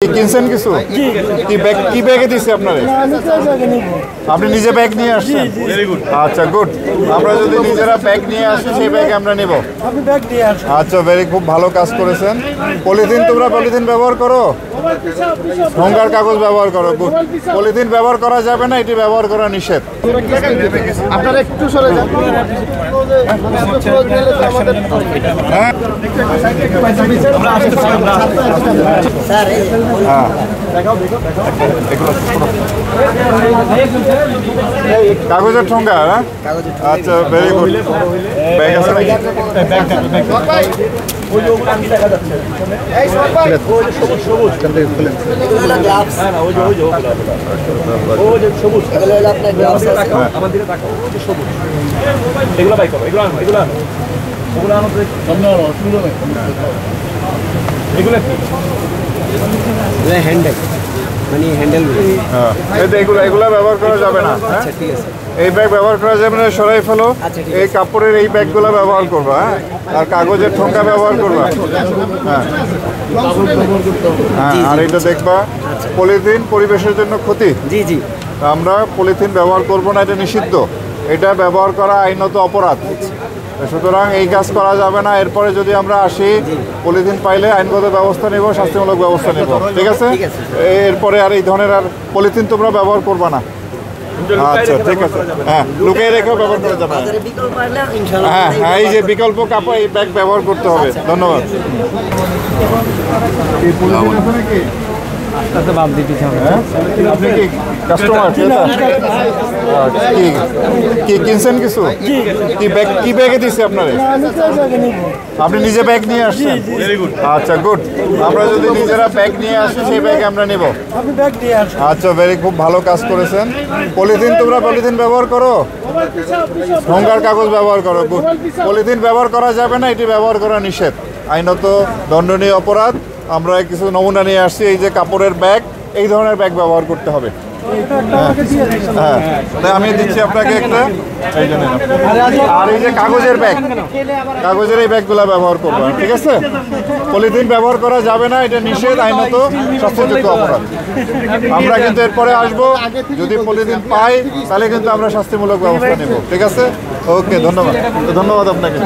কিনছেন কিছু কি ব্যাগে দিছে আপনারে? আপনি নিজে ব্যাগ নিয়ে আসছেন? আচ্ছা, গুড। আমরা যদি নিজেরা ব্যাগ নিয়ে আসি সেই ব্যাগ আমরা নেব। আচ্ছা, খুব ভালো কাজ করেছেন। পলিথিন, তোমরা পলিথিন ব্যবহার করো? ঠোঙ্গার কাগজ ব্যবহার করো। গুড। পলিথিন ব্যবহার করা যাবে না, এটি ব্যবহার করা নিষেধ। আপনারা একটু সরে যান। কাগজের ঠোঙ্গা? আচ্ছা, ভেরি গুড। ব্যাগ আছে নাকি? এগুলা ব্যবহার করা যাবে না। এই ব্যাগ ব্যবহার করা যাবে না, সরাই ফেলো। এই কাপড়ের এই ব্যাগগুলো ব্যবহার করবা, হ্যাঁ? আর কাগজের ঠোঙ্গা ব্যবহার করবা। হ্যাঁ, আর এটা দেখবা, পলিথিন পরিবেশের জন্য ক্ষতি। জি জি, আমরা পলিথিন ব্যবহার করব না, এটা নিষিদ্ধ। এটা ব্যবহার করা আইনত অপরাধ। সুতরাং এই কাজ করা যাবে না। এরপরে যদি আমরা আসি, পলিথিন পাইলে আইনগত ব্যবস্থা নেব, শাস্তিমূলক ব্যবস্থা নেব। ঠিক আছে? এরপরে আর এই ধরনের আর পলিথিন তোমরা ব্যবহার করবা না। আচ্ছা, ঠিক আছে। হ্যাঁ, লুকিয়ে রেখেও ব্যবহার করা যাবে। হ্যাঁ হ্যাঁ, এই যে বিকল্প কাপড়, এই ব্যাগ ব্যবহার করতে হবে। ধন্যবাদ। আপনি কি কাস্টমার? কি কিনছেন কিছু? কি ব্যাগে দিছে আপনারে? আপনি নিজে ব্যাগ নিয়ে আসছেন? আচ্ছা, গুড। আমরা যদি নিজেরা ব্যাগ নিয়ে আসি সেই ব্যাগ আমরা নেব। আচ্ছা, খুব ভালো কাজ করেছেন। পলিথিন, তোমরা পলিথিন ব্যবহার করো? ঠোঙ্গার কাগজ ব্যবহার করো। গুড। পলিথিন ব্যবহার করা যাবে না, এটি ব্যবহার করা নিষেধ, আইনত দণ্ডনীয় অপরাধ। আমরা কিছু নমুনা নিয়ে আসছি। এই যে কাপড়ের ব্যাগ, এই ধরনের ব্যাগ ব্যবহার করতে হবে। হ্যাঁ, আমি দিচ্ছি আপনাকে একটা। আর এই যে কাগজের ব্যাগ, কাগজের এই ব্যাগগুলো ব্যবহার করবো। ঠিক আছে? পলিথিন ব্যবহার করা যাবে না, এটা নিষেধ, আইনত শাস্তিযোগ্য অপরাধ। আমরা কিন্তু এরপরে আসবো, যদি পলিথিন পাই তাহলে কিন্তু আমরা শাস্তিমূলক ব্যবস্থা নেব। ঠিক আছে? ওকে, ধন্যবাদ। ধন্যবাদ আপনাকে।